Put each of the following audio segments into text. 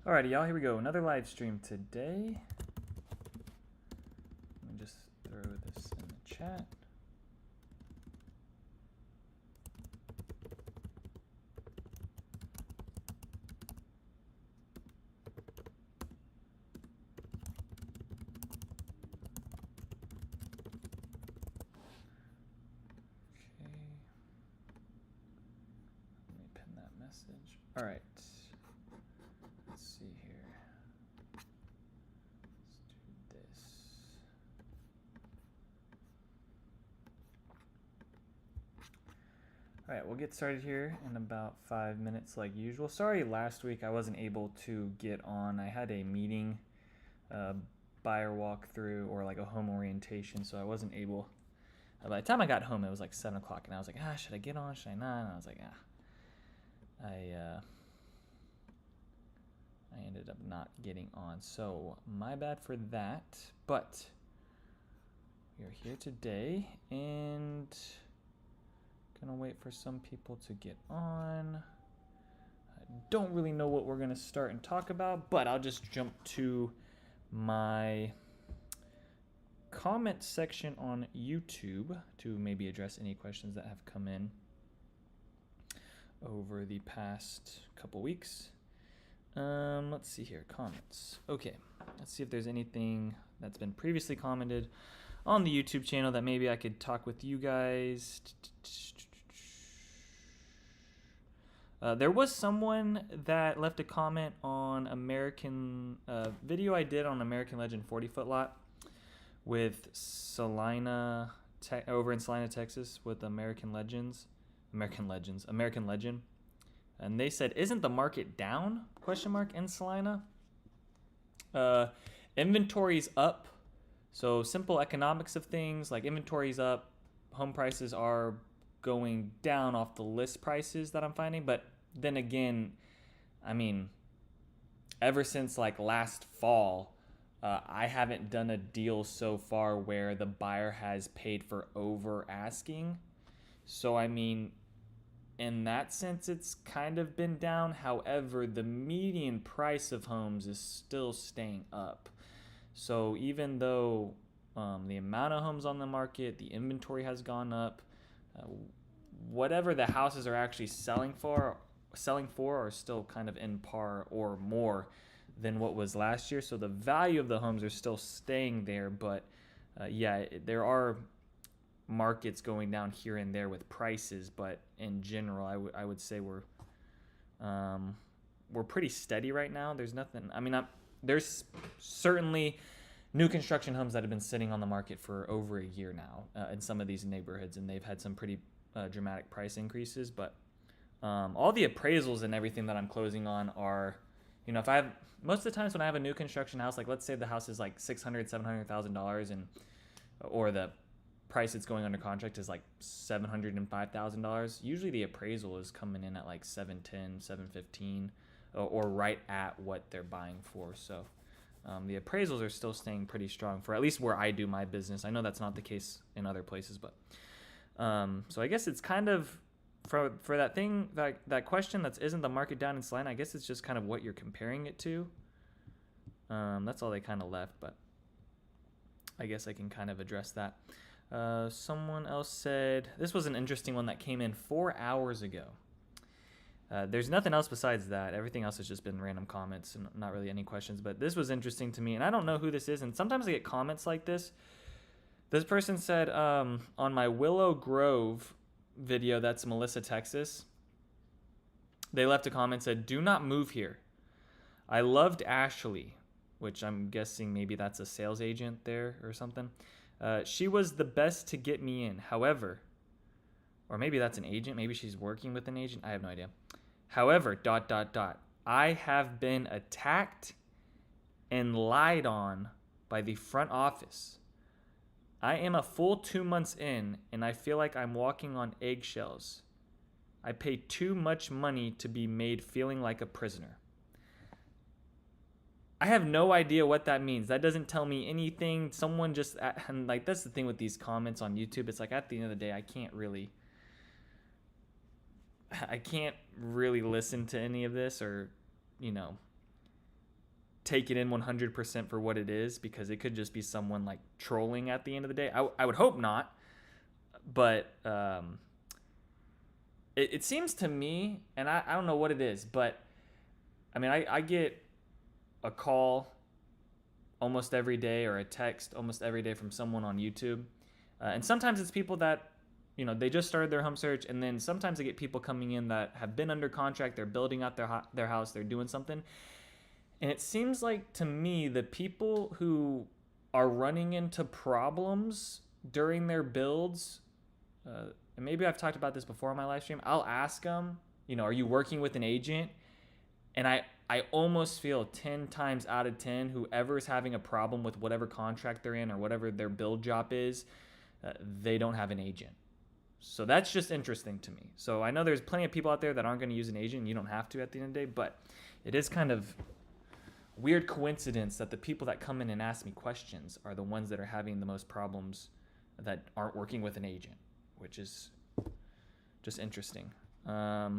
Alrighty, y'all, here we go. Another live stream today. Let me just throw this in the chat. Let me pin that message. All right. Let's see here. Let's do this. All right, we'll get started here in about 5 minutes like usual. Sorry last week I wasn't able to get on. I had a meeting, buyer walkthrough or like a home orientation, so I wasn't able. By the time I got home, it was like 7 o'clock, and I was like, should I get on? Should I not? And I was like, I ended up not getting on, so my bad for that. But we are here today, and gonna wait for some people to get on. I don't really know what we're gonna start and talk about, but I'll just jump to my comment section on YouTube to maybe address any questions that have come in over the past couple weeks. Let's see here, comments. Okay, let's see if there's anything that's been previously commented on the YouTube channel that maybe I could talk with you guys. There was someone that left a comment on American video I did on American Legend 40-foot lot with Salina, over in Salina, Texas, with American Legend. And they said, isn't the market down? In Salina. Inventory's up. So simple economics of things, like inventory's up, home prices are going down off the list prices that I'm finding. But then again, I mean, ever since like last fall, I haven't done a deal so far where the buyer has paid for over asking. So, I mean, in that sense, it's kind of been down. However, the median price of homes is still staying up. So even though the amount of homes on the market, the inventory has gone up, whatever the houses are actually selling for are still kind of in par or more than what was last year. So the value of the homes are still staying there, but there are markets going down here and there with prices, but in general, I would say we're pretty steady right now. There's nothing. I mean, there's certainly new construction homes that have been sitting on the market for over a year now in some of these neighborhoods, and they've had some pretty dramatic price increases. But all the appraisals and everything that I'm closing on are, if I have, most of the times when I have a new construction house, like let's say the house is like $600,000-$700,000, and or the price it's going under contract is like $705,000. Usually the appraisal is coming in at like $710,000, $715,000, or right at what they're buying for. So the appraisals are still staying pretty strong for at least where I do my business. I know that's not the case in other places, but so I guess it's kind of for that thing, that question that's isn't the market down in Salina, I guess it's just kind of what you're comparing it to. That's all they kind of left, but I guess I can kind of address that. Someone else said, this was an interesting one that came in 4 hours ago. There's nothing else besides that. Everything else has just been random comments and not really any questions, but this was interesting to me, and I don't know who this is, and sometimes I get comments like this. This person said, on my Willow Grove video, that's Melissa, Texas, they left a comment, said, do not move here. I loved Ashley, which I'm guessing maybe that's a sales agent there or something. She was the best to get me in. However, or maybe that's an agent. Maybe she's working with an agent. I have no idea. However, ... I have been attacked and lied on by the front office. I am a full 2 months in, and I feel like I'm walking on eggshells. I pay too much money to be made feeling like a prisoner. I have no idea what that means. That doesn't tell me anything. Someone just, and like, that's the thing with these comments on YouTube. It's like, at the end of the day, I can't really listen to any of this, or, take it in 100% for what it is, because it could just be someone like trolling at the end of the day. I would hope not, but it seems to me, and I don't know what it is, but I mean, I get a call almost every day or a text almost every day from someone on YouTube. And sometimes it's people that, you know, they just started their home search, and then sometimes I get people coming in that have been under contract, they're building out their house, they're doing something. And it seems like to me the people who are running into problems during their builds, and maybe I've talked about this before on my live stream, I'll ask them, you know, are you working with an agent? And I almost feel 10 times out of 10, whoever's having a problem with whatever contract they're in or whatever their build job is, they don't have an agent. So that's just interesting to me. So I know there's plenty of people out there that aren't going to use an agent. You don't have to at the end of the day, but it is kind of weird coincidence that the people that come in and ask me questions are the ones that are having the most problems that aren't working with an agent, which is just interesting. I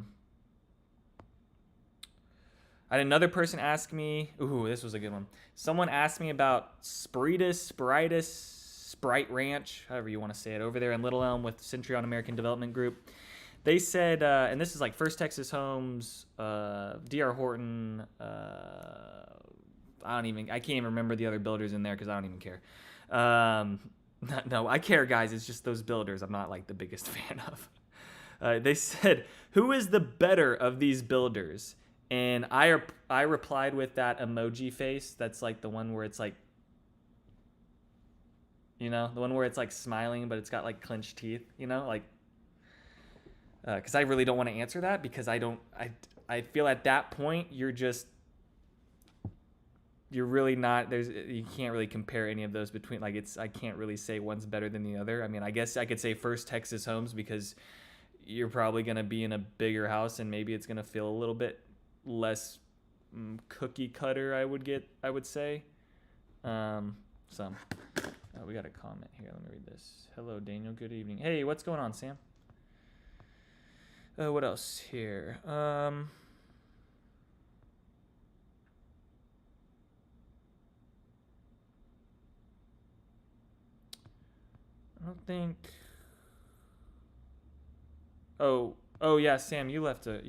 had another person ask me, ooh, this was a good one. Someone asked me about Sprite Ranch, however you want to say it, over there in Little Elm with Century on American Development Group. They said, and this is like First Texas Homes, D.R. Horton, I can't even remember the other builders in there because I don't even care. No, I care, guys. It's just those builders I'm not like the biggest fan of. They said, who is the better of these builders? And I replied with that emoji face. That's like the one where it's like, you know, the one where it's like smiling, but it's got like clenched teeth, you know, like, because I really don't want to answer that, because I feel at that point you're really not, you can't really compare any of those between, like, I can't really say one's better than the other. I mean, I guess I could say First Texas Homes because you're probably going to be in a bigger house and maybe it's going to feel a little bit less cookie cutter, I would say. We got a comment here. Let me read this. Hello, Daniel. Good evening. Hey, what's going on, Sam? What else here? I don't think. Oh yeah, Sam, you left a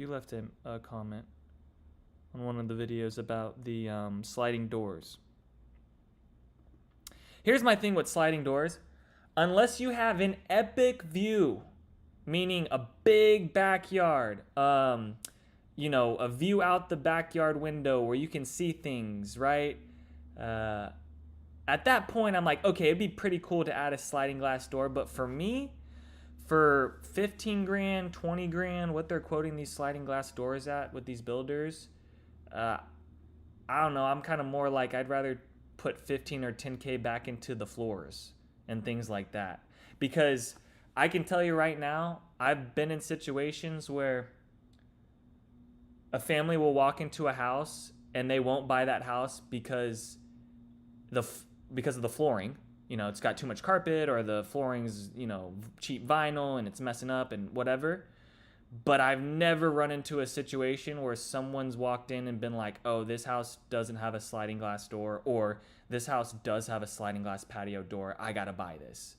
comment on one of the videos about the sliding doors. Here's my thing with sliding doors. Unless you have an epic view, meaning a big backyard, you know, a view out the backyard window where you can see things, right? At that point, I'm like, okay, it'd be pretty cool to add a sliding glass door. But for me, for 15 grand, 20 grand, what they're quoting these sliding glass doors at with these builders, I don't know. I'm kind of more like, I'd rather put 15 or 10K back into the floors and things like that. Because I can tell you right now, I've been in situations where a family will walk into a house and they won't buy that house because of the flooring. You know, it's got too much carpet, or the flooring's, you know, cheap vinyl and it's messing up and whatever. But I've never run into a situation where someone's walked in and been like, oh, this house doesn't have a sliding glass door, or this house does have a sliding glass patio door. I got to buy this.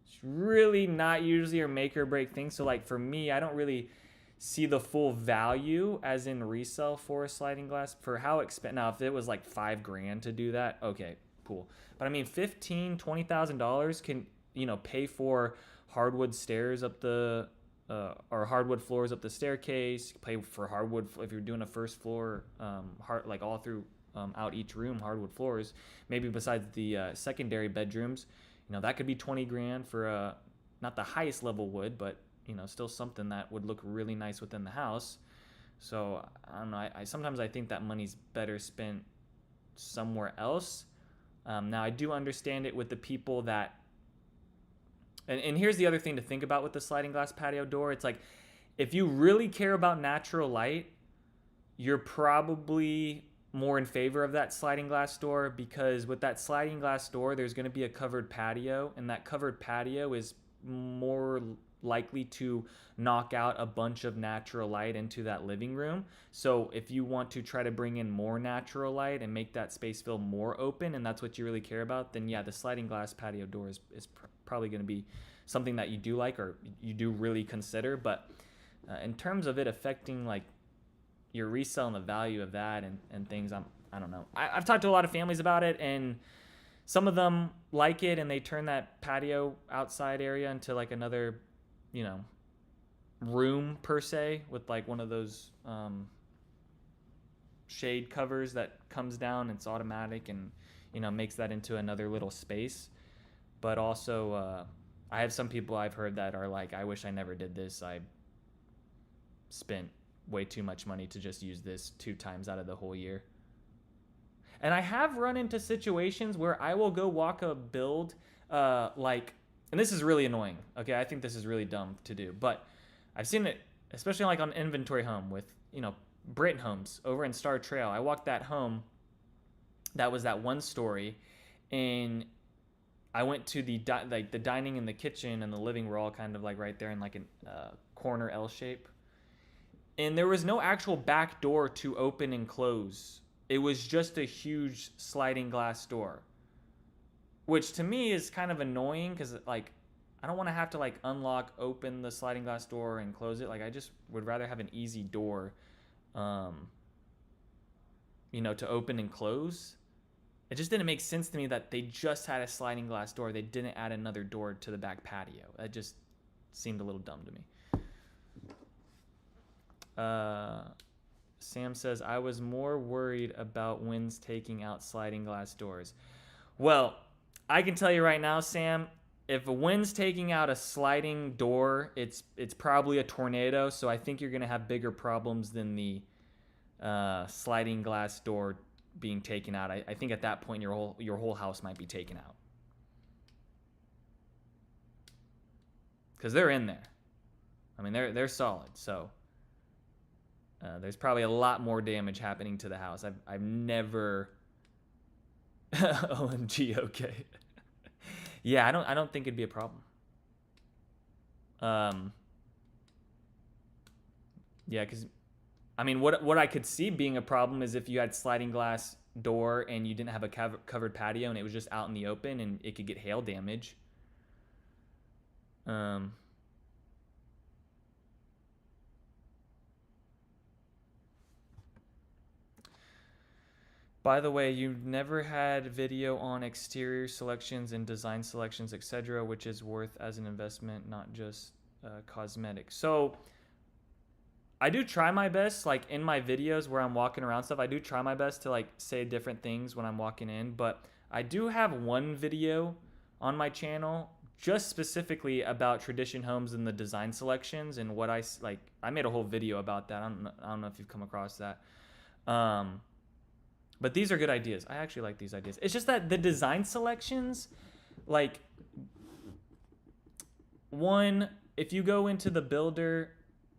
It's really not usually a make or break thing. So like for me, I don't really see the full value as in resale for a sliding glass for how expensive. Now, if it was like $5 grand to do that, okay, cool. But I mean, $15,000, $20,000 can, you know, pay for hardwood stairs up the, or hardwood floors up the staircase, pay for hardwood if you're doing a first floor, like all through out each room, hardwood floors. Maybe besides the secondary bedrooms, you know, that could be 20 grand for not the highest level wood, but you know, still something that would look really nice within the house. So I don't know. I sometimes I think that money's better spent somewhere else. Now I do understand it with the people that. And here's the other thing to think about with the sliding glass patio door. It's like, if you really care about natural light, you're probably more in favor of that sliding glass door, because with that sliding glass door, there's going to be a covered patio, and that covered patio is more likely to knock out a bunch of natural light into that living room. So if you want to try to bring in more natural light and make that space feel more open, and that's what you really care about, then yeah, the sliding glass patio door is probably going to be something that you do like, or you do really consider. But in terms of it affecting like your resale and the value of that and things, I don't know. I've talked to a lot of families about it, and some of them like it, and they turn that patio outside area into like another, you know, room per se, with like one of those shade covers that comes down. It's automatic, and you know, makes that into another little space. But also I have some people I've heard that are like, I wish I never did this. I spent way too much money to just use this 2 times out of the whole year. And I have run into situations where I will go walk a build, like, and this is really annoying. Okay, I think this is really dumb to do, but I've seen it, especially like on Inventory Home with, you know, Brit Homes over in Star Trail. I walked that home. That was that 1 story, and I went to the the dining and the kitchen and the living were all kind of like right there in like a corner L shape, and there was no actual back door to open and close. It was just a huge sliding glass door, which to me is kind of annoying because like I don't want to have to like unlock, open the sliding glass door and close it. Like I just would rather have an easy door, you know, to open and close. It just didn't make sense to me that they just had a sliding glass door. They didn't add another door to the back patio. That just seemed a little dumb to me. Sam says, I was more worried about winds taking out sliding glass doors. Well, I can tell you right now, Sam, if a wind's taking out a sliding door, it's probably a tornado. So I think you're going to have bigger problems than the sliding glass door being taken out. I think at that point your whole house might be taken out, because they're in there. I mean, they're solid. So there's probably a lot more damage happening to the house. I've never OMG, okay. Yeah, I don't think it'd be a problem. Yeah, because I mean, what I could see being a problem is if you had sliding glass door and you didn't have a covered patio and it was just out in the open, and it could get hail damage. By the way, you never had video on exterior selections and design selections, etc., which is worth as an investment, not just cosmetic. So I do try my best, like in my videos where I'm walking around stuff, I do try my best to like say different things when I'm walking in, but I do have one video on my channel just specifically about Tradition Homes and the design selections and what I like. I made a whole video about that. I don't know if you've come across that. But these are good ideas. I actually like these ideas. It's just that the design selections, like, one, if you go into the builder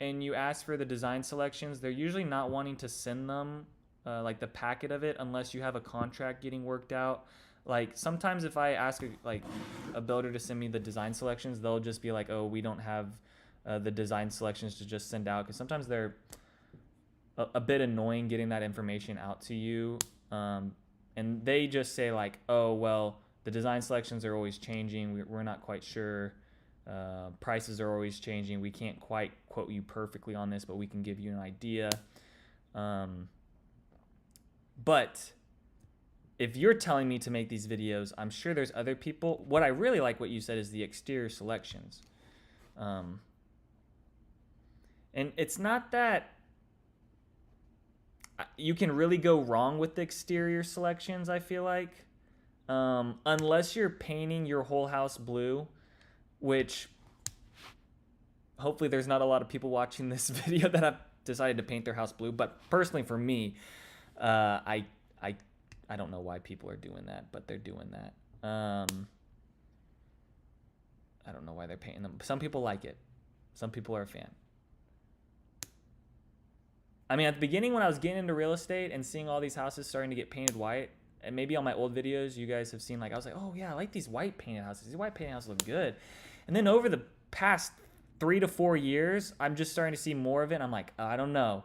and you ask for the design selections, they're usually not wanting to send them, like the packet of it, unless you have a contract getting worked out. Like sometimes if I ask a builder to send me the design selections, they'll just be like, oh, we don't have the design selections to just send out. Because sometimes they're a bit annoying getting that information out to you. And they just say like, oh, well, the design selections are always changing. We're not quite sure. Prices are always changing. We can't quite quote you perfectly on this, but we can give you an idea. But if you're telling me to make these videos, I'm sure there's other people. What I really like what you said is the exterior selections. And it's not that you can really go wrong with the exterior selections, I feel like. Unless you're painting your whole house blue, which hopefully there's not a lot of people watching this video that have decided to paint their house blue. But personally for me, I don't know why people are doing that, but they're doing that. I don't know why they're painting them. Some people like it. Some people are a fan. I mean, at the beginning when I was getting into real estate and seeing all these houses starting to get painted white, and maybe on my old videos you guys have seen, like, I was like, oh yeah, I like these white painted houses. These white painted houses look good. And then over the past 3 to 4 years, I'm just starting to see more of it. I'm like, I don't know.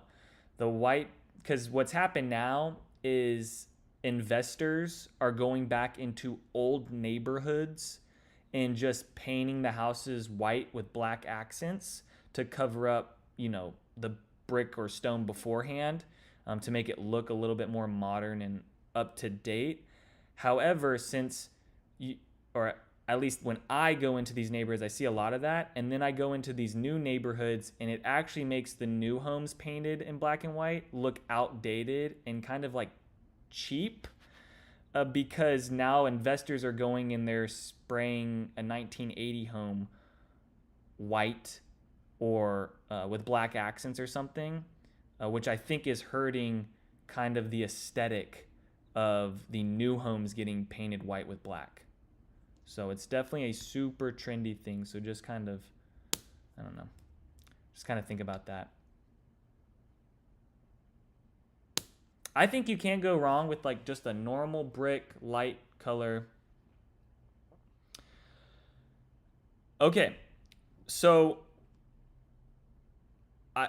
The white, because what's happened now is investors are going back into old neighborhoods and just painting the houses white with black accents to cover up, the brick or stone beforehand, to make it look a little bit more modern and up to date. However, since or at least when I go into these neighborhoods, I see a lot of that. And then I go into these new neighborhoods and it actually makes the new homes painted in black and white look outdated and kind of like cheap, because now investors are going and they're spraying a 1980 home white or with black accents or something, which I think is hurting kind of the aesthetic of the new homes getting painted white with black. So it's definitely a super trendy thing. So just kind of, I don't know, just kind of think about that. I think you can't go wrong with like just a normal brick, light color. Okay, so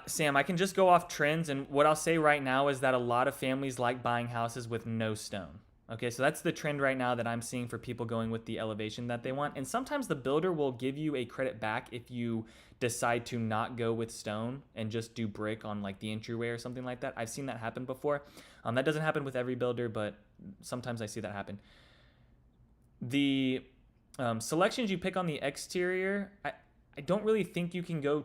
Sam, I can just go off trends, and what I'll say right now is that a lot of families like buying houses with no stone. Okay, so that's the trend right now that I'm seeing for people going with the elevation that they want. And sometimes the builder will give you a credit back if you decide to not go with stone and just do brick on like the entryway or something like that. I've seen that happen before. That doesn't happen with every builder, but sometimes I see that happen. The selections you pick on the exterior, I don't really think you can go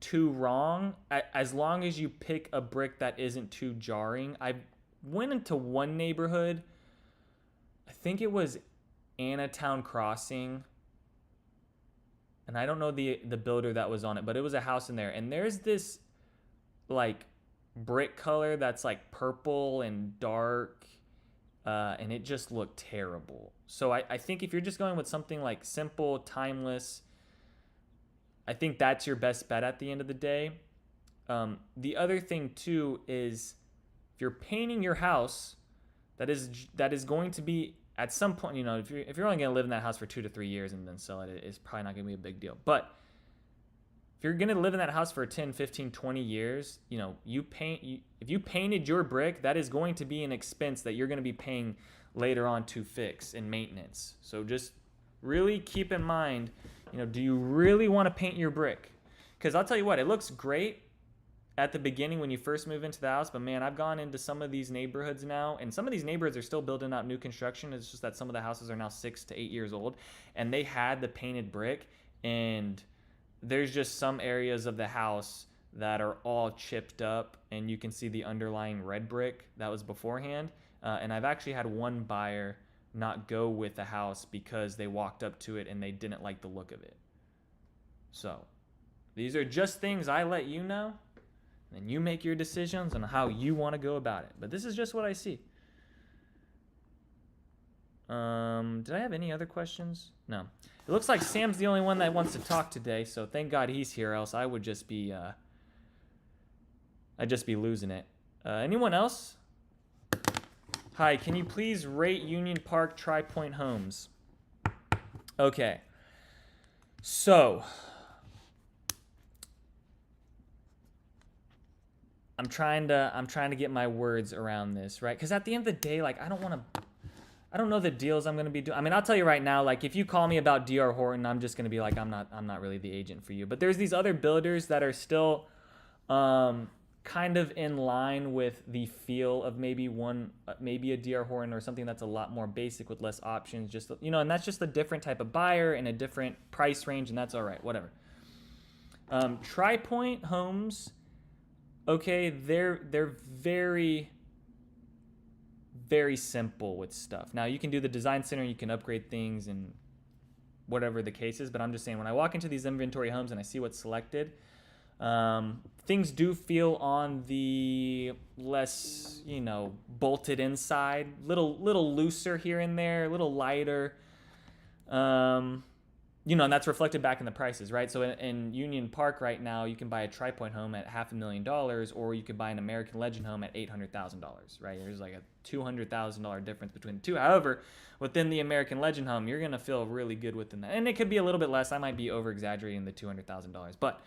too wrong as long as you pick a brick that isn't too jarring. I went into one neighborhood, I think it was Annatown Crossing, and I don't know the builder that was on it, but it was a house in there, and there's this like brick color that's like purple and dark, and it just looked terrible. So I think if you're just going with something like simple, timeless, I think that's your best bet at the end of the day. The other thing too is if you're painting your house, that is going to be at some point, if you're only going to live in that house for 2 to 3 years and then sell it, it's probably not going to be a big deal. But if you're going to live in that house for 10, 15, 20 years, if you painted your brick, that is going to be an expense that you're going to be paying later on to fix and maintenance. So just really keep in mind, do you really want to paint your brick? Because I'll tell you what, it looks great at the beginning when you first move into the house, but man, I've gone into some of these neighborhoods now, and some of these neighborhoods are still building out new construction. It's just that some of the houses are now 6 to 8 years old, and they had the painted brick, and there's just some areas of the house that are all chipped up, and you can see the underlying red brick that was beforehand. And I've actually had one buyer not go with the house because they walked up to it and they didn't like the look of it. So these are just things I let you know, and you make your decisions on how you want to go about it. But this is just what I see. Did I have any other questions? No. It looks like Sam's the only one that wants to talk today, so thank God he's here, else I would just be I'd just be losing it. Anyone else? Hi, can you please rate Union Park Tri-Point Homes? Okay. So, I'm trying to get my words around this, right? Because at the end of the day, like I don't know the deals I'm going to be doing. I mean, I'll tell you right now, like if you call me about DR Horton, I'm just going to be like, I'm not really the agent for you. But there's these other builders that are still kind of in line with the feel of maybe a DR Horton or something that's a lot more basic with less options, just, and that's just a different type of buyer and a different price range, and that's all right, whatever. Tri-Point Homes, okay, they're very, very simple with stuff. Now you can do the design center, you can upgrade things and whatever the case is, but I'm just saying when I walk into these inventory homes and I see what's selected, things do feel on the less, bolted inside, little looser here and there, a little lighter. and that's reflected back in the prices, right? So in Union Park right now, you can buy a Tri-Point home at $500,000, or you could buy an American Legend home at $800,000, right? There's like a $200,000 difference between the two. However, within the American Legend home, you're gonna feel really good within that, and it could be a little bit less. I might be over exaggerating the $200,000, but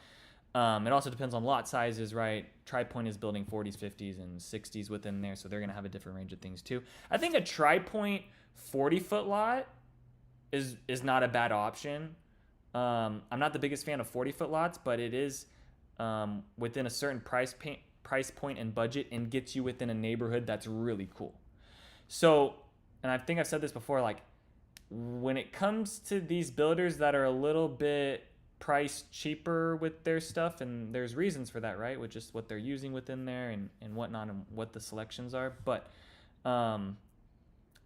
it also depends on lot sizes, right? Tri-Point is building 40s, 50s, and 60s within there, so they're gonna have a different range of things too. I think a Tri-Point 40-foot lot is not a bad option. I'm not the biggest fan of 40-foot lots, but it is within a certain price point and budget, and gets you within a neighborhood that's really cool. So, and I think I've said this before, like when it comes to these builders that are a little bit priced cheaper with their stuff, and there's reasons for that, right? With just what they're using within there and whatnot, and what the selections are. But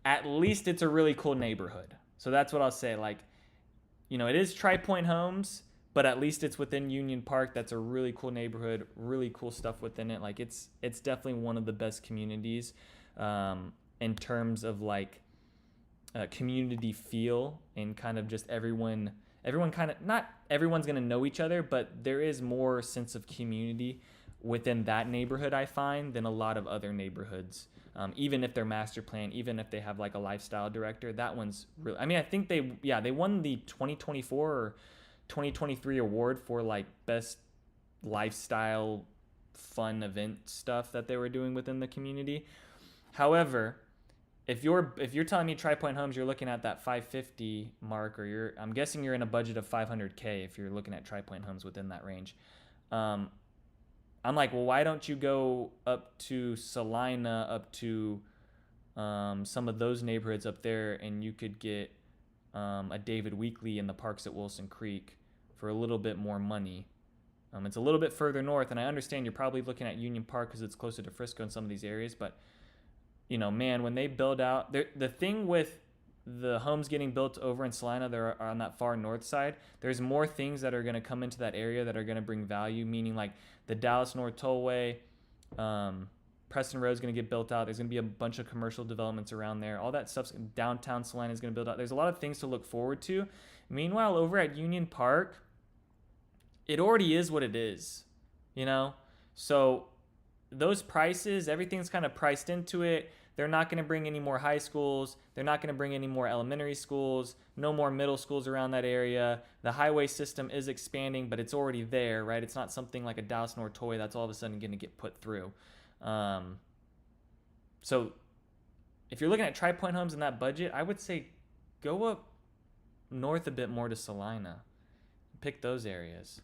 at least it's a really cool neighborhood. So that's what I'll say. Like, it is Tri-Point homes, but at least it's within Union Park. That's a really cool neighborhood, really cool stuff within it. Like it's definitely one of the best communities in terms of like community feel, and kind of just everyone kind of, not everyone's going to know each other, but there is more sense of community within that neighborhood, I find, than a lot of other neighborhoods. Even if they're master plan, even if they have like a lifestyle director, that one's really, I mean, I think they won the 2024 or 2023 award for like best lifestyle fun event stuff that they were doing within the community. However, if you're telling me Tri-Point homes, you're looking at that 550 mark, or I'm guessing you're in a budget of 500K if you're looking at Tri-Point homes within that range. I'm like, well, why don't you go up to Salina, up to some of those neighborhoods up there, and you could get a David Weekley in the parks at Wilson Creek for a little bit more money. It's a little bit further north, and I understand you're probably looking at Union Park because it's closer to Frisco in some of these areas, but, man, when they build out, the thing with the homes getting built over in Salina, they're on that far north side, there's more things that are going to come into that area that are going to bring value, meaning like the Dallas North Tollway, Preston Road is going to get built out. There's going to be a bunch of commercial developments around there. All that stuff's downtown Salina is going to build out. There's a lot of things to look forward to. Meanwhile, over at Union Park, it already is what it is, So those prices, everything's kind of priced into it. They're not going to bring any more high schools. They're not going to bring any more elementary schools, no more middle schools around that area. The highway system is expanding, but it's already there, right? It's not something like a Dallas North Toy that's all of a sudden going to get put through. So if you're looking at Tri-Point homes in that budget, I would say go up north a bit more to Salina. Pick those areas.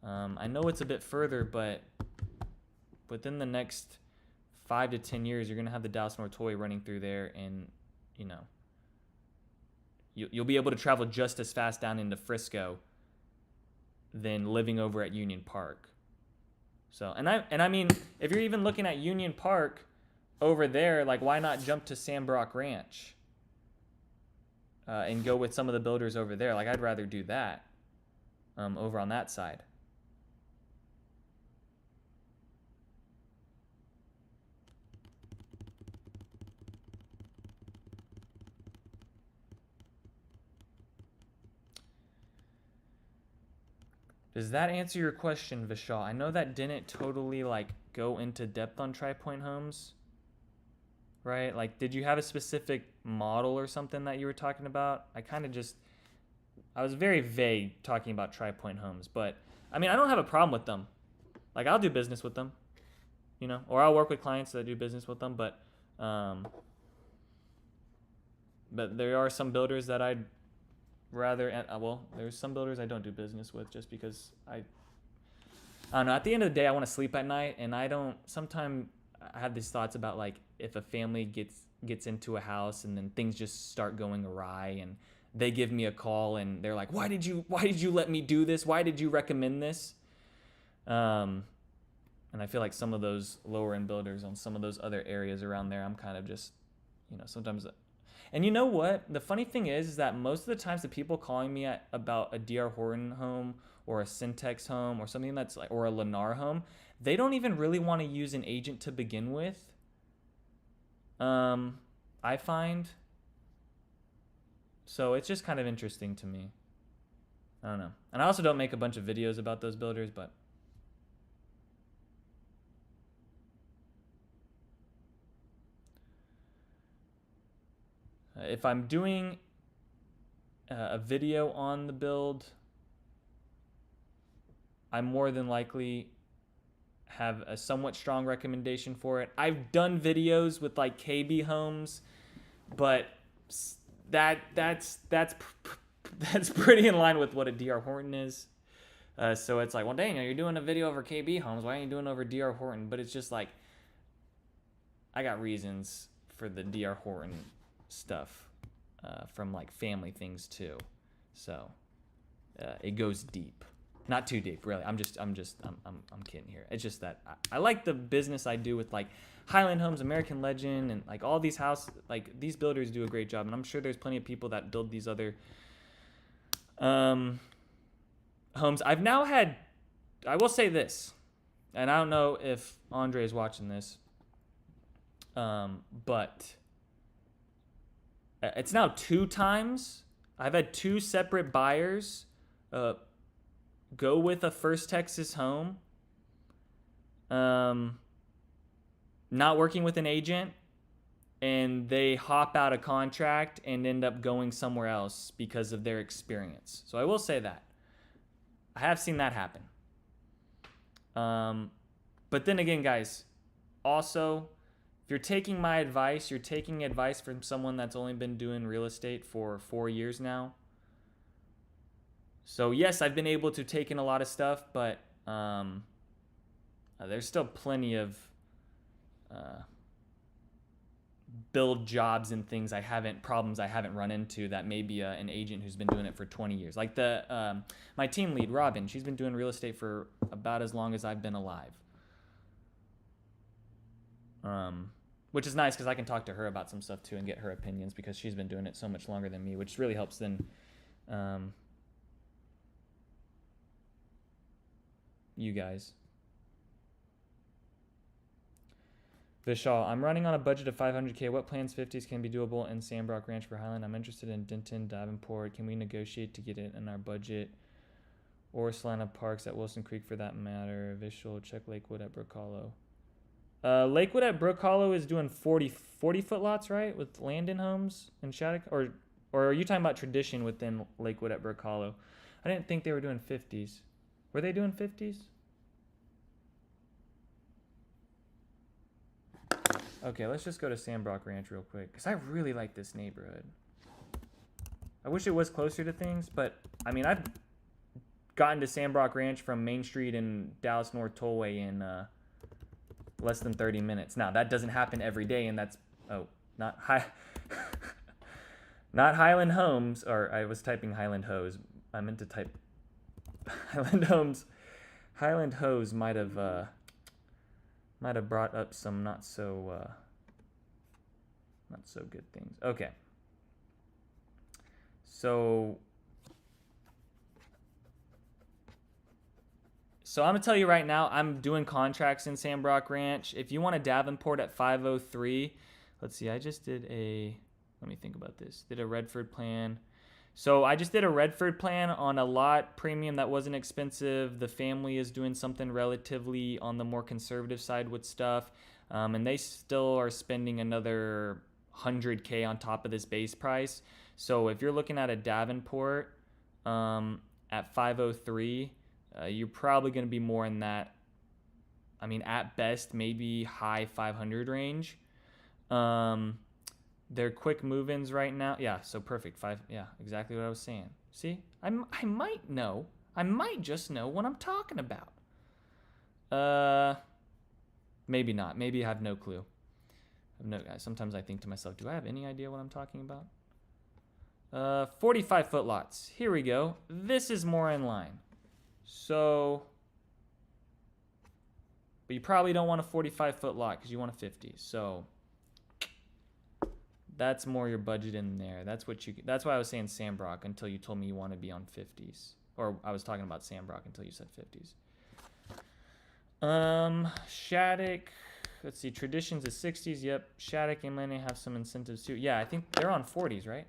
I know it's a bit further, but within the next 5 to 10 years, you're going to have the Dallas North Toy running through there, and you'll be able to travel just as fast down into Frisco than living over at Union Park. So, and I mean, if you're even looking at Union Park over there, like, why not jump to Sambrook Ranch and go with some of the builders over there? Like, I'd rather do that over on that side. Does that answer your question, Vishal? I know that didn't totally go into depth on Tri-Point homes, right? Like, did you have a specific model or something that you were talking about? I was very vague talking about Tri-Point homes, but I mean, I don't have a problem with them. Like, I'll do business with them, or I'll work with clients that do business with them, but there are some builders that I'd rather, there's some builders I don't do business with just because I don't know. At the end of the day, I want to sleep at night, and sometimes I have these thoughts about, like, if a family gets into a house and then things just start going awry, and they give me a call and they're like, why did you let me do this? Why did you recommend this? And I feel like some of those lower end builders on some of those other areas around there, I'm kind of just, sometimes. And you know what? The funny thing is that most of the times the people calling me about a D.R. Horton home or a Syntex home or something that's or a Lennar home, they don't even really want to use an agent to begin with. I find. So it's just kind of interesting to me. I don't know. And I also don't make a bunch of videos about those builders, but if I'm doing a video on the build, I more than likely have a somewhat strong recommendation for it. I've done videos with like KB homes, but that's pretty in line with what a DR Horton is. So it's like, well, Daniel, you're doing a video over KB homes. Why aren't you doing it over DR Horton? But it's just like, I got reasons for the DR Horton stuff from like family things too. So it goes deep. Not too deep, really. I'm kidding here. It's just that I like the business I do with like Highland Homes, American Legend, and like all these these builders do a great job, and I'm sure there's plenty of people that build these other homes. I've now had, I will say this, and I don't know if Andre is watching this, but it's now 2 times. I've had 2 separate buyers go with a First Texas home, not working with an agent, and they hop out of contract and end up going somewhere else because of their experience. So I will say that. I have seen that happen. But then again, guys, also, if you're taking my advice, you're taking advice from someone that's only been doing real estate for 4 years now. So yes, I've been able to take in a lot of stuff, but there's still plenty of build jobs and things problems I haven't run into that maybe an agent who's been doing it for 20 years. Like my team lead, Robin, she's been doing real estate for about as long as I've been alive. Which is nice because I can talk to her about some stuff too and get her opinions because she's been doing it so much longer than me, which really helps then you guys. Vishal, I'm running on a budget of $500K. What plans 50s can be doable in Sandbrook Ranch for Highland? I'm interested in Denton, Davenport. Can we negotiate to get it in our budget? Or Solana Parks at Wilson Creek for that matter. Vishal, check Lakewood at Brook Hollow. Lakewood at Brook Hollow is doing 40-foot lots, right? With Landon homes and Shattuck? Or are you talking about tradition within Lakewood at Brook Hollow? I didn't think they were doing 50s. Were they doing 50s? Okay, let's just go to Sandbrook Ranch real quick because I really like this neighborhood. I wish it was closer to things, but I mean, I've gotten to Sandbrook Ranch from Main Street and Dallas North Tollway in less than 30 minutes. Now, that doesn't happen every day, and that's, not Highland Homes, or I was typing Highland Hose. I meant to type Highland Homes. Highland Hose might have brought up some not so good things. Okay. So I'm gonna tell you right now, I'm doing contracts in Sandbrook Ranch. If you want a Davenport at 503, let's see, let me think about this. Did a Redford plan. So I just did a Redford plan on a lot premium that wasn't expensive. The family is doing something relatively on the more conservative side with stuff. And they still are spending another $100K on top of this base price. So if you're looking at a Davenport at 503, you're probably going to be more in that, I mean, at best, maybe high 500 range. They're quick move-ins right now. Yeah, so perfect. Yeah, exactly what I was saying. See? I might just know what I'm talking about. Maybe not. Maybe I have no clue. Sometimes I think to myself, do I have any idea what I'm talking about? 45-foot lots. Here we go. This is more in line. So, but you probably don't want a 45-foot lot because you want a 50. So that's more your budget in there. That's why I was saying Sandbrook until you told me you want to be on 50s. Or I was talking about Sandbrook until you said 50s. Shattuck. Let's see. Traditions is 60s. Yep. Shattuck and Lenny have some incentives too. Yeah, I think they're on 40s, right?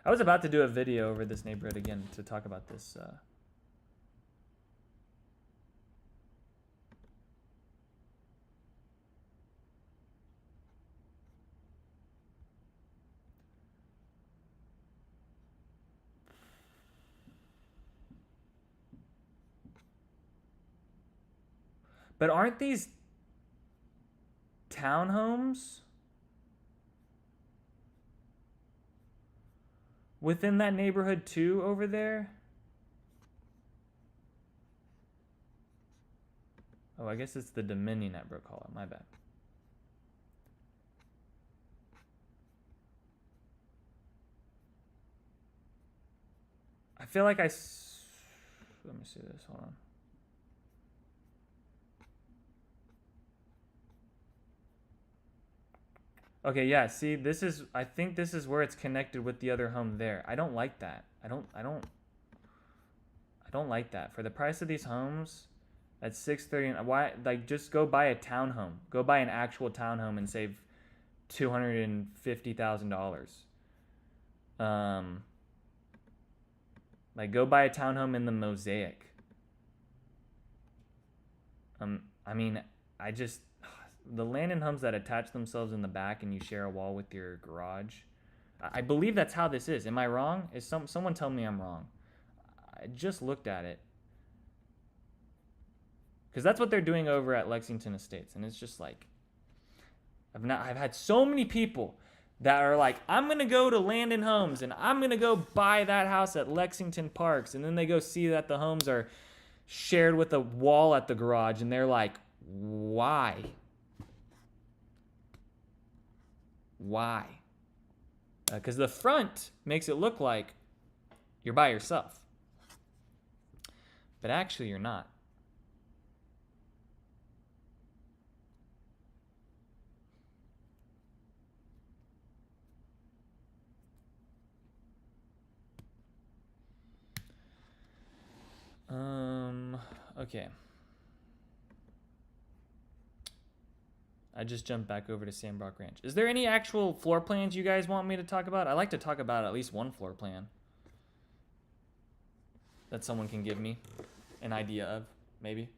I was about to do a video over this neighborhood again to talk about this. But aren't these townhomes within that neighborhood too over there? Oh, I guess it's the Dominion at Brook Hollow. My bad. I feel like let me see this. Hold on. Okay, yeah, see, I think this is where it's connected with the other home there. I don't like that. I don't like that. For the price of these homes at 630, why, like, just go buy a townhome. Go buy an actual townhome and save $250,000. Like, go buy a townhome in the Mosaic. I mean, the land and homes that attach themselves in the back and you share a wall with your garage. I believe that's how this is. Am I wrong? Someone tell me I'm wrong. I just looked at it. Because that's what they're doing over at Lexington Estates. And it's just like, I've had so many people that are like, I'm going to go to Land and Homes and I'm going to go buy that house at Lexington Parks. And then they go see that the homes are shared with a wall at the garage. And they're like, why? Why? Because the front makes it look like you're by yourself. But actually, you're not. Okay. I just jumped back over to Sandbrook Ranch. Is there any actual floor plans you guys want me to talk about? I like to talk about at least one floor plan that someone can give me an idea of, maybe.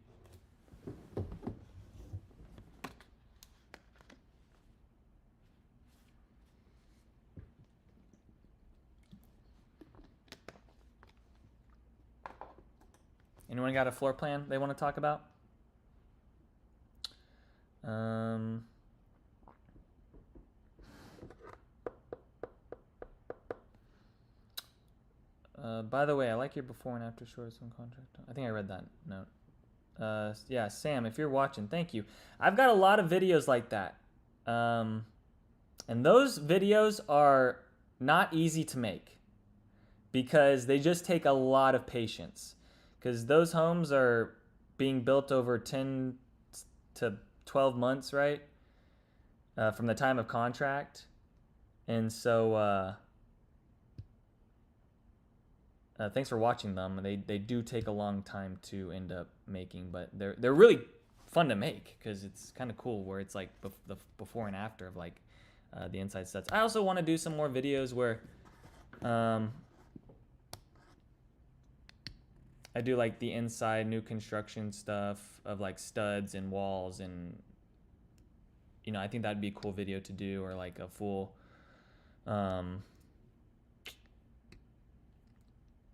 Anyone got a floor plan they want to talk about? By the way, I like your before and after shorts on contract. I think I read that note. Yeah, Sam, if you're watching, thank you. I've got a lot of videos like that. And those videos are not easy to make because they just take a lot of patience. Because those homes are being built over 10 to 12 months, right? From the time of contract. And so thanks for watching them. They do take a long time to end up making, but they're really fun to make because it's kind of cool where it's like the before and after of like the inside sets. I also want to do some more videos where I do like the inside new construction stuff of like studs and walls, and you know, I think that'd be a cool video to do, or like a full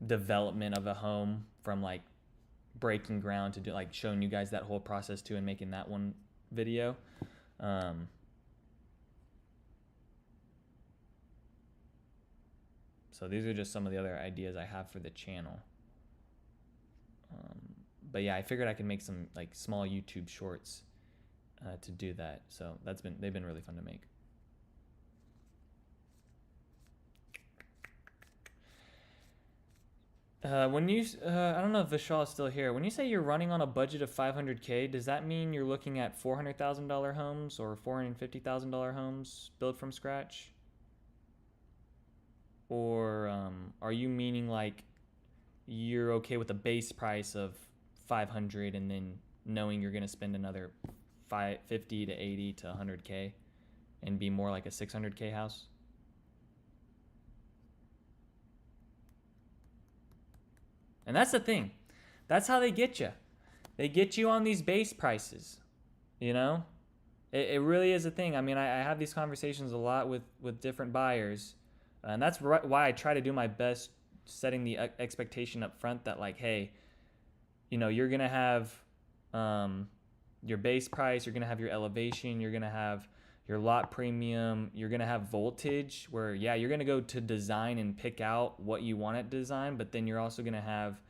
development of a home from like breaking ground to do, like showing you guys that whole process too and making that one video. So these are just some of the other ideas I have for the channel. But yeah, I figured I could make some like small YouTube shorts to do that. So they've been really fun to make. When you, I don't know if Vishal is still here. When you say you're running on a budget of $500K, does that mean you're looking at $400,000 homes or $450,000 homes built from scratch? Or are you meaning like you're okay with a base price of 500 and then knowing you're going to spend another 50 to 80 to 100K and be more like a 600K house? And that's the thing. That's how they get you. They get you on these base prices, you know? It really is a thing. I mean, I have these conversations a lot with different buyers, and that's why I try to do my best setting the expectation up front that, like, hey, you know, you're going to have your base price, you're going to have your elevation, you're going to have your lot premium, you're going to have voltage where, yeah, you're going to go to design and pick out what you want at design, but then you're also going to have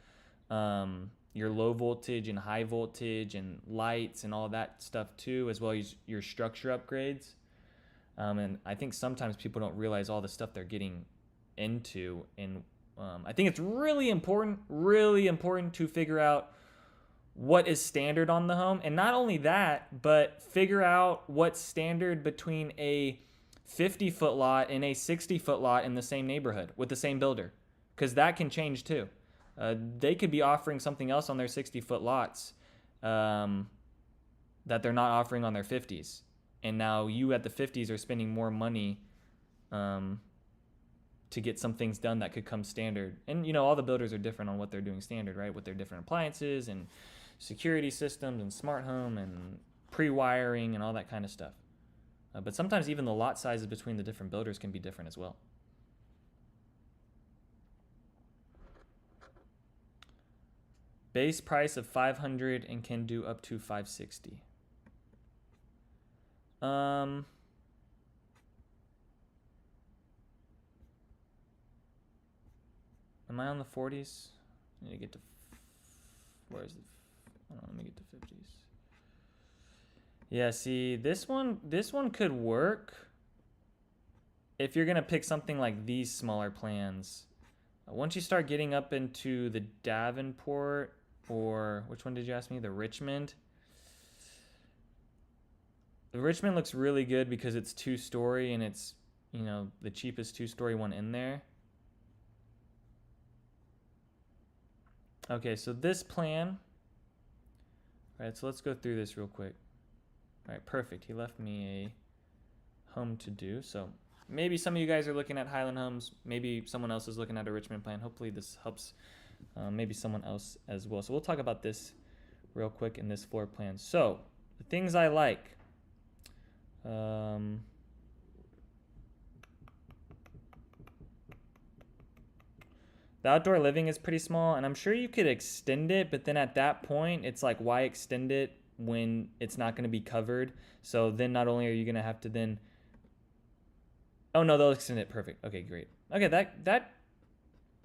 your low voltage and high voltage and lights and all that stuff too, as well as your structure upgrades. And I think sometimes people don't realize all the stuff they're getting into. And I think it's really important to figure out what is standard on the home. And not only that, but figure out what's standard between a 50-foot lot and a 60-foot lot in the same neighborhood with the same builder, because that can change too. They could be offering something else on their 60-foot lots that they're not offering on their 50s. And now you at the 50s are spending more money to get some things done that could come standard. And, you know, all the builders are different on what they're doing standard, right? With their different appliances and security systems and smart home and pre-wiring and all that kind of stuff. But sometimes even the lot sizes between the different builders can be different as well. Base price of 500 and can do up to 560. Am I on the 40s? I need to get to, where is it? Hold on, let me get to 50s. Yeah, see, this one could work if you're gonna pick something like these smaller plans. Once you start getting up into the Davenport, or which one did you ask me? The Richmond. The Richmond looks really good because it's 2-story and it's, you know, the cheapest 2-story one in there. Okay, so this plan. All right, so let's go through this real quick. All right, perfect. He left me a home to do. So maybe some of you guys are looking at Highland Homes. Maybe someone else is looking at a Richmond plan. Hopefully this helps maybe someone else as well. So we'll talk about this real quick in this floor plan. So the things I like. The outdoor living is pretty small, and I'm sure you could extend it, but then at that point, it's like, why extend it when it's not going to be covered? So then not only are you going to have to then... Oh, no, they'll extend it. Perfect. Okay, great. Okay, that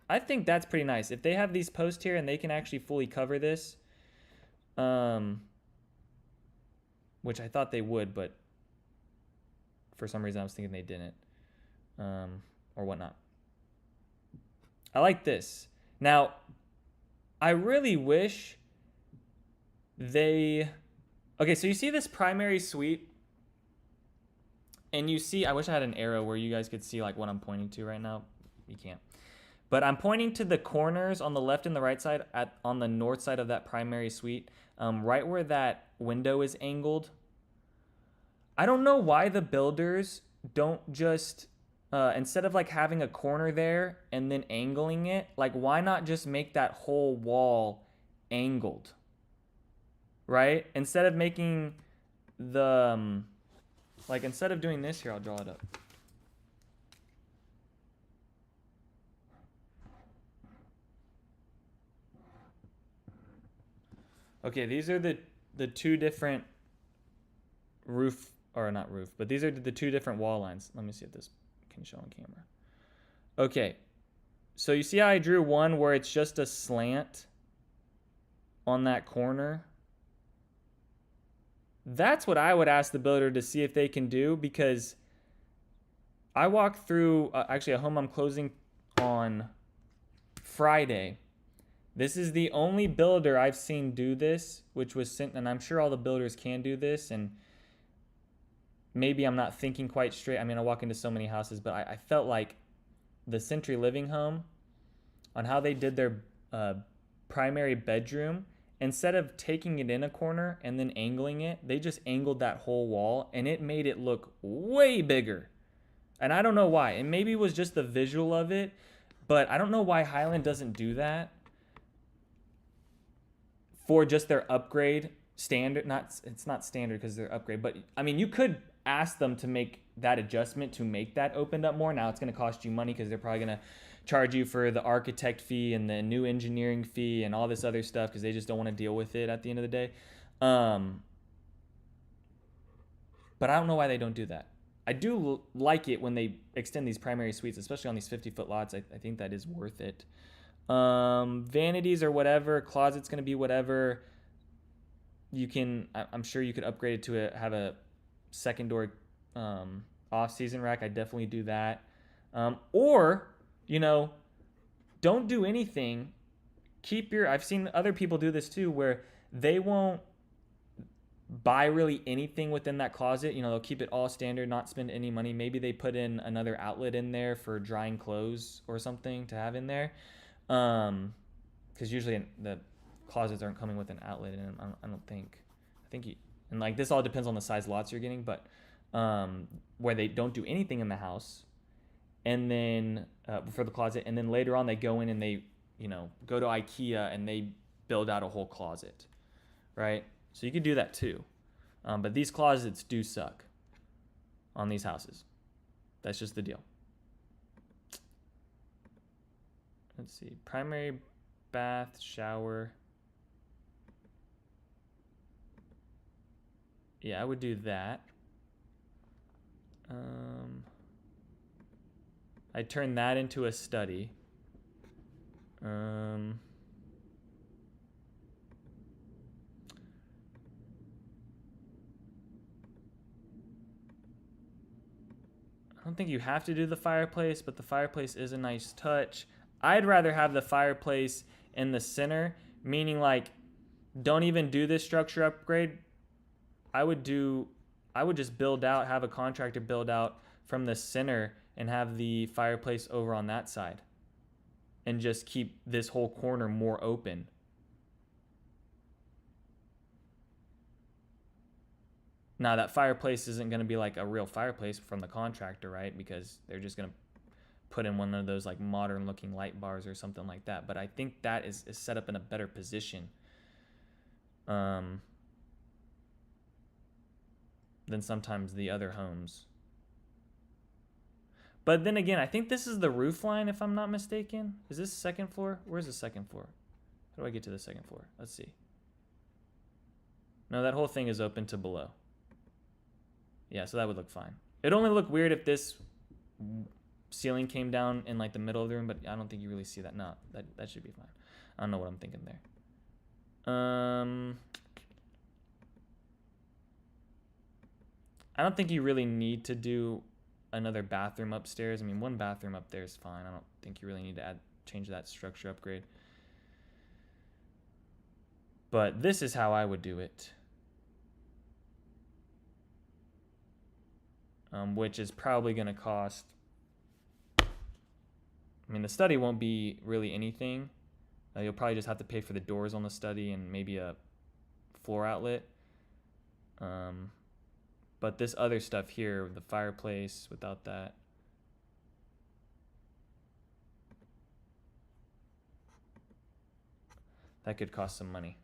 I think that's pretty nice. If they have these posts here and they can actually fully cover this, which I thought they would, but for some reason I was thinking they didn't, or whatnot. I like this. Now, I really wish they... Okay, so you see this primary suite, and you see... I wish I had an arrow where you guys could see like what I'm pointing to right now. You can't. But I'm pointing to the corners on the left and the right side on the north side of that primary suite, right where that window is angled. I don't know why the builders don't just... instead of like having a corner there and then angling it, like why not just make that whole wall angled, right? Instead of making the, like instead of doing this here, I'll draw it up. Okay, these are the two different roof, or not roof, but these are the two different wall lines. Let me see if this can show on camera. Okay, so you see how I drew one where it's just a slant on that corner? That's what I would ask the builder to see if they can do, because I walked through actually a home I'm closing on Friday. This is the only builder I've seen do this, which was sent, and I'm sure all the builders can do this, and maybe I'm not thinking quite straight. I mean, I walk into so many houses, but I felt like the Century Living Home, on how they did their primary bedroom, instead of taking it in a corner and then angling it, they just angled that whole wall, and it made it look way bigger. And I don't know why. And maybe it was just the visual of it, but I don't know why Highland doesn't do that. for just their upgrade standard. It's not standard because they're upgrade, but I mean, you could ask them to make that adjustment to make that opened up more. Now it's going to cost you money because they're probably going to charge you for the architect fee and the new engineering fee and all this other stuff because they just don't want to deal with it at the end of the day. But I don't know why they don't do that. I do like it when they extend these primary suites, especially on these 50-foot lots. I think that is worth it. Vanities or whatever, closet's going to be whatever. You can, I'm sure you could upgrade it to have a second door off-season rack. I definitely do that. Or, you know, don't do anything. I've seen other people do this too, where they won't buy really anything within that closet. You know, they'll keep it all standard, not spend any money. Maybe they put in another outlet in there for drying clothes or something to have in there. Because usually the closets aren't coming with an outlet in them. I don't think. And like this all depends on the size lots you're getting, but where they don't do anything in the house, and then for the closet, and then later on they go in and they, you know, go to IKEA and they build out a whole closet, right? So you could do that too. But these closets do suck on these houses. That's just the deal. Let's see. Primary bath, shower. Yeah, I would do that. I'd turn that into a study. I don't think you have to do the fireplace, but the fireplace is a nice touch. I'd rather have the fireplace in the center, meaning like don't even do this structure upgrade. I would just build out, have a contractor build out from the center and have the fireplace over on that side and just keep this whole corner more open. Now that fireplace isn't going to be like a real fireplace from the contractor, right? Because they're just going to put in one of those like modern looking light bars or something like that. But I think that is set up in a better position than sometimes the other homes. But then again, I think this is the roof line, if I'm not mistaken. Is this second floor? Where's the second floor? How do I get to the second floor? Let's see. No, that whole thing is open to below. Yeah, so that would look fine. It'd only look weird if this ceiling came down in like the middle of the room, but I don't think you really see that. No, that should be fine. I don't know what I'm thinking there. I don't think you really need to do another bathroom upstairs. I mean, one bathroom up there is fine. I don't think you really need to change that structure upgrade. But this is how I would do it. Which is probably going to cost, I mean, the study won't be really anything. You'll probably just have to pay for the doors on the study and maybe a floor outlet. But this other stuff here, the fireplace, without that. That could cost some money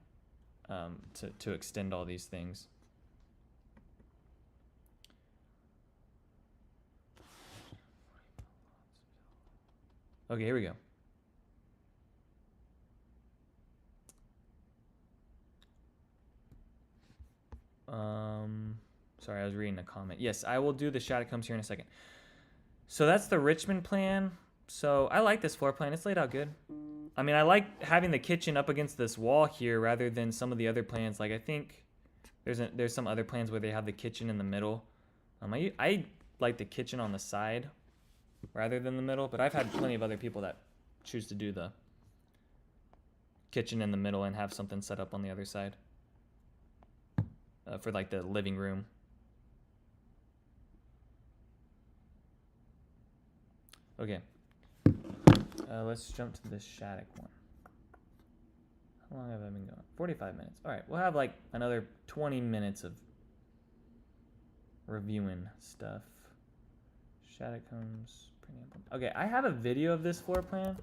to extend all these things. Okay, here we go. Sorry, I was reading a comment. Yes, I will do the Shadowcombs here in a second. So that's the Richmond plan. So I like this floor plan. It's laid out good. I mean, I like having the kitchen up against this wall here rather than some of the other plans. Like I think there's some other plans where they have the kitchen in the middle. I like the kitchen on the side rather than the middle, but I've had plenty of other people that choose to do the kitchen in the middle and have something set up on the other side for like the living room. Okay, let's jump to this Shattuck one. How long have I been going? 45 minutes. All right, we'll have like another 20 minutes of reviewing stuff. Shadowcombs. Okay, I have a video of this floor plan.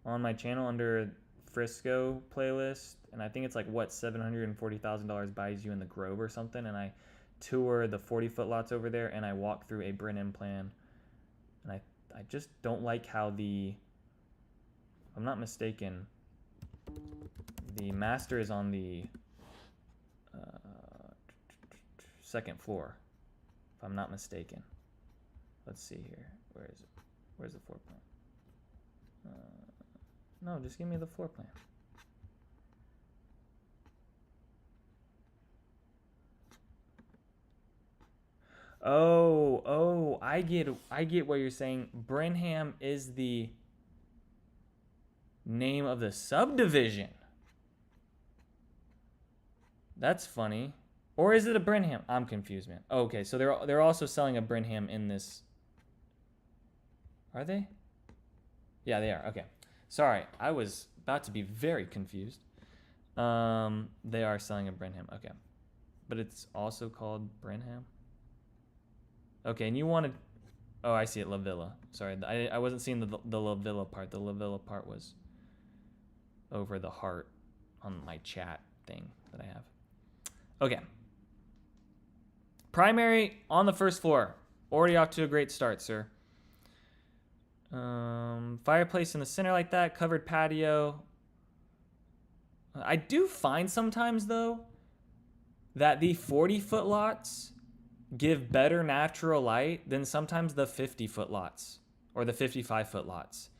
on my channel under Frisco playlist, and I think it's like what $740,000 buys you in the Grove or something, and I tour the 40-foot lots over there, and I walk through a Brenham plan, and I just don't like how if I'm not mistaken, the master is on the second floor, if I'm not mistaken. Let's see here. Where is it? Where's the floor plan? No, just give me the floor plan. Oh, I get what you're saying. Brenham is the name of the subdivision. That's funny. Or is it a Brenham? I'm confused, man. Okay, so they're also selling a Brenham in this. Are they? Yeah, they are. Okay. Sorry, I was about to be very confused. They are selling a Brenham. Okay. But it's also called Brenham. Okay, and you wanted... Oh, I see it, La Villa. Sorry, I wasn't seeing the La Villa part. The La Villa part was over the heart on my chat thing that I have. Okay. Primary on the first floor. Already off to a great start, sir. Fireplace in the center like that. Covered patio. I do find sometimes, though, that the 40-foot lots give better natural light than sometimes the 50-foot lots or the 55-foot lots.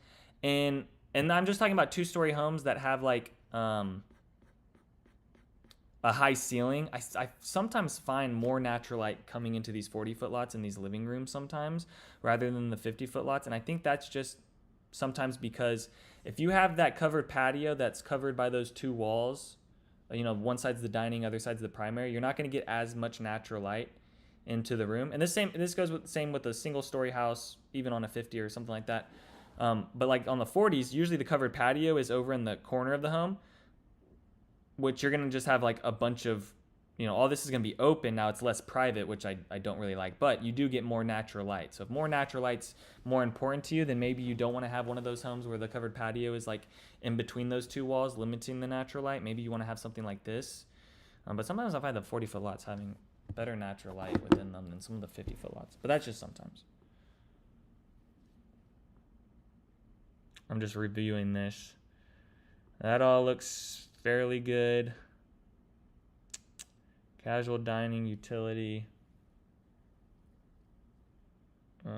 And I'm just talking about two-story homes that have like a high ceiling. I sometimes find more natural light coming into these 40-foot lots in these living rooms sometimes rather than the 50-foot lots. And I think that's just sometimes because if you have that covered patio that's covered by those two walls, you know, one side's the dining, other side's the primary, you're not going to get as much natural light into the room. And this goes with same with a single story house, even on a 50 or something like that. But like on the 40s, usually the covered patio is over in the corner of the home, which you're going to just have like a bunch of, you know, all this is going to be open. Now it's less private, which I don't really like, but you do get more natural light. So if more natural light's more important to you, then maybe you don't want to have one of those homes where the covered patio is like in between those two walls, limiting the natural light. Maybe you want to have something like this. But sometimes I find the 40-foot lots having better natural light within them than some of the 50-foot lots. But that's just sometimes. I'm just reviewing this. That all looks fairly good. Casual dining, utility. I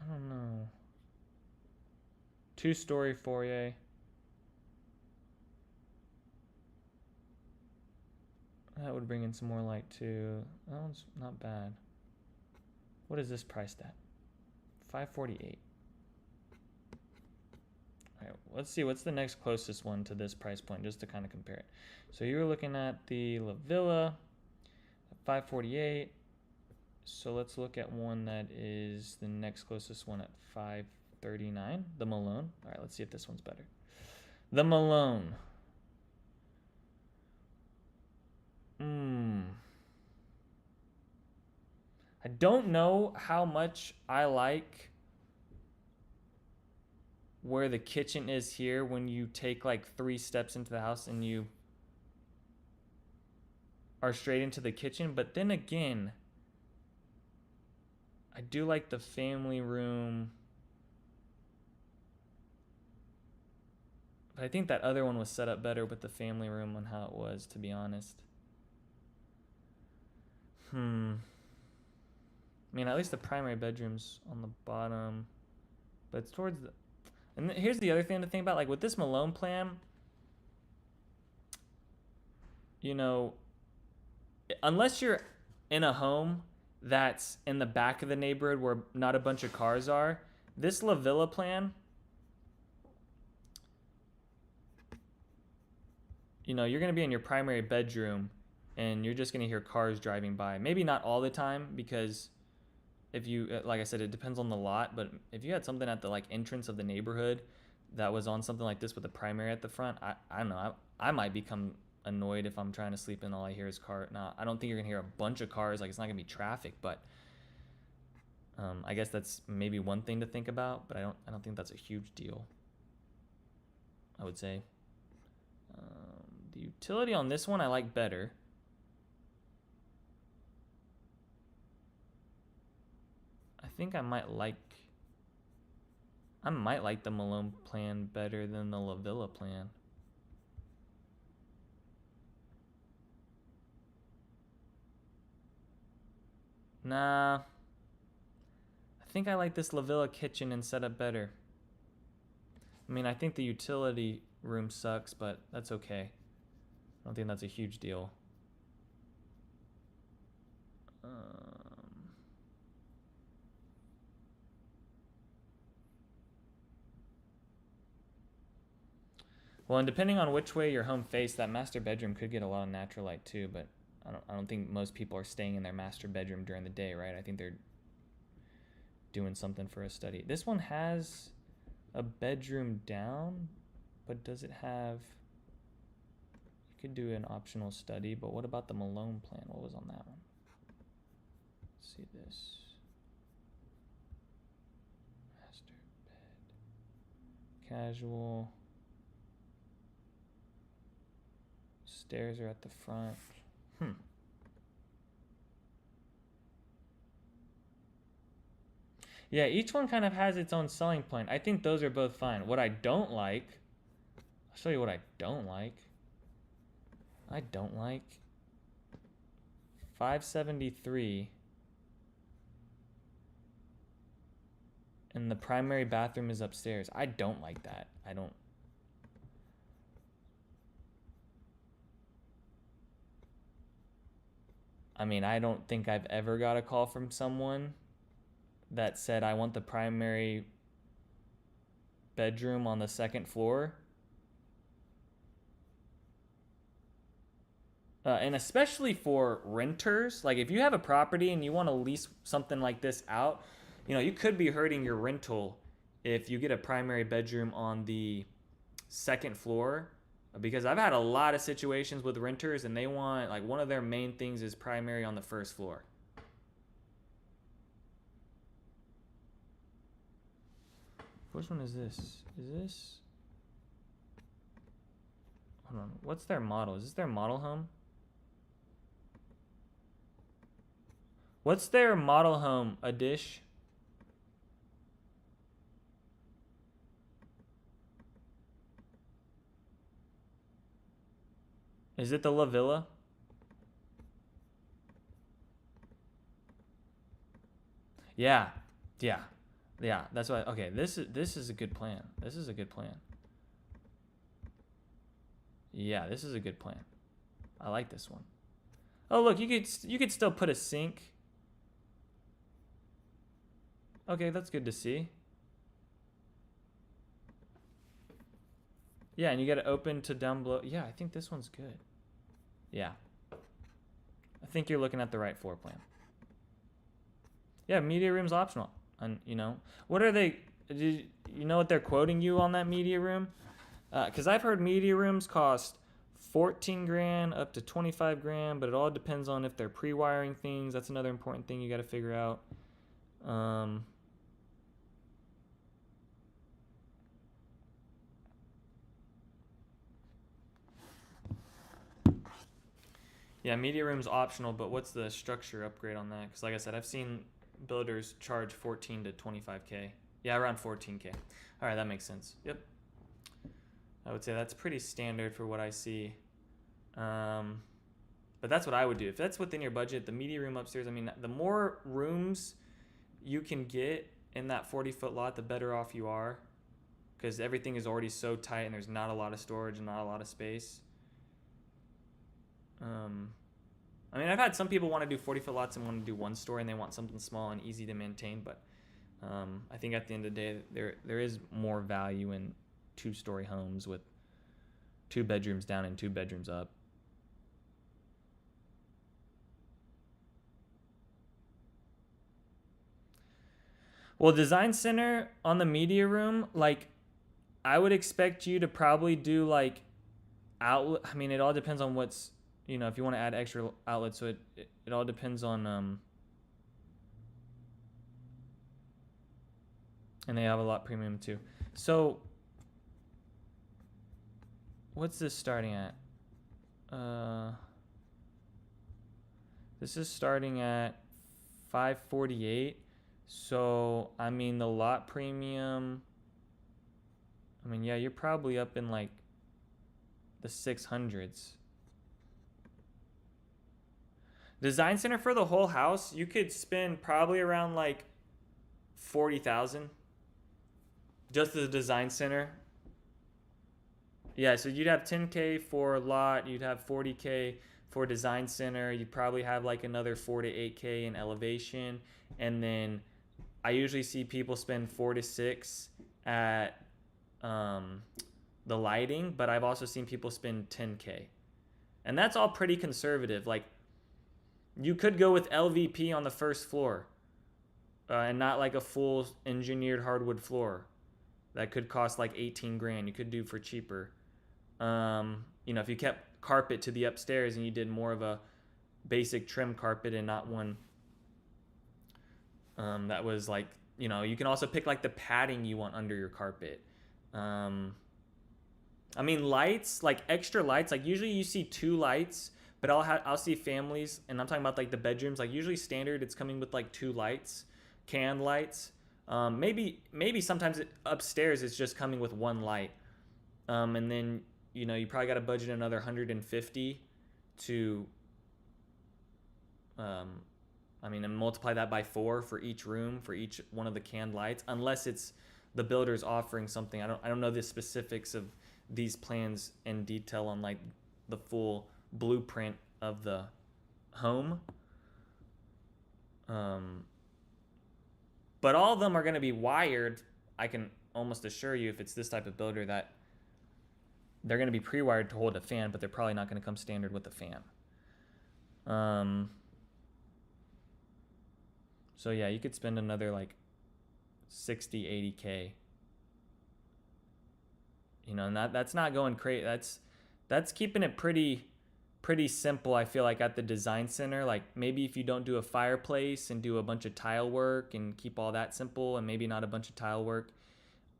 don't know. 2-story foyer. That would bring in some more light too. That one's not bad. What is this priced at? $548. All right, let's see what's the next closest one to this price point, just to kind of compare it. So you were looking at the La Villa at $548. So let's look at one that is the next closest one at $539. The Malone. All right, let's see if this one's better. The Malone. I don't know how much I like where the kitchen is here when you take like 3 steps into the house and you are straight into the kitchen. But then again, I do like the family room. But I think that other one was set up better with the family room on how it was, to be honest. I mean, at least the primary bedroom's on the bottom, but it's towards the... And here's the other thing to think about, like with this Malone plan, you know, unless you're in a home that's in the back of the neighborhood where not a bunch of cars are, this La Villa plan, you know, you're going to be in your primary bedroom and you're just going to hear cars driving by. Maybe not all the time, because if you, like I said, it depends on the lot, but if you had something at the like entrance of the neighborhood that was on something like this with the primary at the front, I don't know, I might become annoyed if I'm trying to sleep and all I hear is car. Now, I don't think you're gonna hear a bunch of cars. Like, it's not gonna be traffic, but I guess that's maybe one thing to think about. But I don't think that's a huge deal. I would say the utility on this one I like better. I think I might like the Malone plan better than the La Villa plan. Nah. I think I like this La Villa kitchen and setup better. I mean, I think the utility room sucks, but that's okay. I don't think that's a huge deal. Well, and depending on which way your home face, that master bedroom could get a lot of natural light too, but I don't think most people are staying in their master bedroom during the day, right? I think they're doing something for a study. This one has a bedroom down, but does it have... You could do an optional study, but what about the Malone plan? What was on that one? Let's see this. Master bed. Casual. Stairs are at the front. Yeah, each one kind of has its own selling point. I think those are both fine. What I don't like, I'll show you what I don't like. I don't like 573 and the primary bathroom is upstairs. I don't like that. I mean, I don't think I've ever got a call from someone that said, I want the primary bedroom on the second floor. And especially for renters, like if you have a property and you want to lease something like this out, you know, you could be hurting your rental if you get a primary bedroom on the second floor. Because I've had a lot of situations with renters and they want, like, one of their main things is primary on the first floor. Which one is this? Is this? Hold on. What's their model? Is this their model home? What's their model home? A dish? Is it the La Villa? Yeah. That's why. Okay, this is a good plan. This is a good plan. Yeah, this is a good plan. I like this one. Oh, look, you could still put a sink. Okay, that's good to see. Yeah, and you got it open to down below. Yeah, I think this one's good. Yeah. I think you're looking at the right floor plan. Yeah, media room's optional. And, you know, what are they... You know what they're quoting you on that media room? Because I've heard media rooms cost 14 grand up to 25 grand, but it all depends on if they're pre-wiring things. That's another important thing you got to figure out. Yeah, media room's optional, but what's the structure upgrade on that? Because like I said, I've seen builders charge 14 to 25K. Yeah, around 14K. All right, that makes sense. Yep. I would say that's pretty standard for what I see. But that's what I would do. If that's within your budget, the media room upstairs, I mean, the more rooms you can get in that 40-foot lot, the better off you are. Because everything is already so tight and there's not a lot of storage and not a lot of space. I mean, I've had some people want to do 40-foot lots and want to do one story and they want something small and easy to maintain. But I think at the end of the day, there is more value in 2-story homes with 2 bedrooms down and 2 bedrooms up. Well, design center on the media room, like, I would expect you to probably do like outlet, I mean, it all depends on what's, you know, if you want to add extra outlets. So it all depends on, and they have a lot premium too. So what's this starting at? This is starting at 548. So I mean, the lot premium, I mean, yeah, you're probably up in like the 600s. Design center for the whole house, you could spend probably around like 40,000 just as a design center. Yeah, so you'd have 10K for lot, you'd have 40K for design center, you'd probably have like another 4 to 8K in elevation, and then I usually see people spend 4 to 6 at the lighting, but I've also seen people spend 10K, and that's all pretty conservative. Like, you could go with LVP on the first floor, and not like a full engineered hardwood floor that could cost like 18 grand. You could do for cheaper. You know, if you kept carpet to the upstairs and you did more of a basic trim carpet and not one that was like, you know, you can also pick like the padding you want under your carpet. I mean, lights, like extra lights, like usually you see 2 lights, but I'll see families, and I'm talking about like the bedrooms, like usually standard it's coming with like 2 lights, canned lights. Maybe sometimes upstairs it's just coming with 1 light. And then, you know, you probably got to budget another 150 to, I mean, and multiply that by 4 for each room, for each one of the canned lights, unless it's the builder's offering something. I don't know the specifics of these plans in detail on like the full blueprint of the home. But all of them are going to be wired. I can almost assure you, if it's this type of builder, that they're going to be pre-wired to hold a fan, but they're probably not going to come standard with a fan. So yeah, you could spend another like 60, 80K. You know, and that's not going crazy. That's keeping it pretty simple, I feel like, at the design center. Like, maybe if you don't do a fireplace and do a bunch of tile work and keep all that simple, and maybe not a bunch of tile work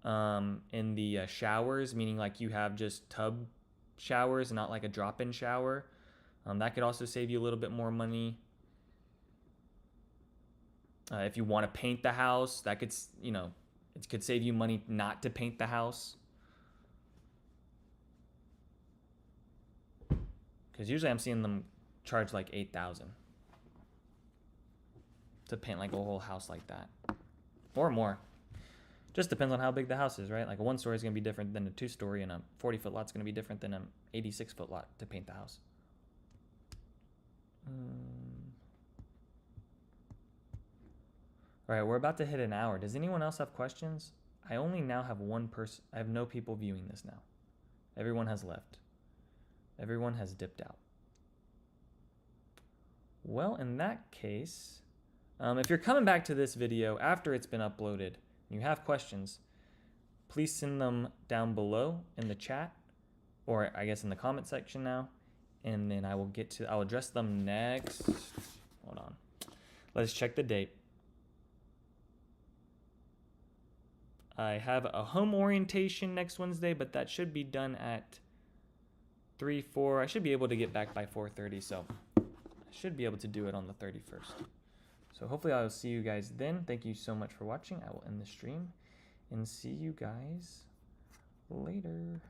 in the showers, meaning like you have just tub showers and not like a drop-in shower. That could also save you a little bit more money. If you want to paint the house, that could, you know, it could save you money not to paint the house. Because usually I'm seeing them charge like 8,000 to paint like a whole house like that, or more. Just depends on how big the house is, right? Like a 1-story is going to be different than a 2-story, and a 40-foot lot is going to be different than an 86-foot lot to paint the house. All right, we're about to hit an hour. Does anyone else have questions? I only now have 1 person. I have no people viewing this now. Everyone has left. Everyone has dipped out. Well, in that case, if you're coming back to this video after it's been uploaded and you have questions, please send them down below in the chat, or I guess in the comment section now, and then I'll address them next. Hold on. Let's check the date. I have a home orientation next Wednesday, but that should be done at 3, 4. I should be able to get back by 4:30, so I should be able to do it on the 31st. So hopefully I will see you guys then. Thank you so much for watching. I will end the stream and see you guys later.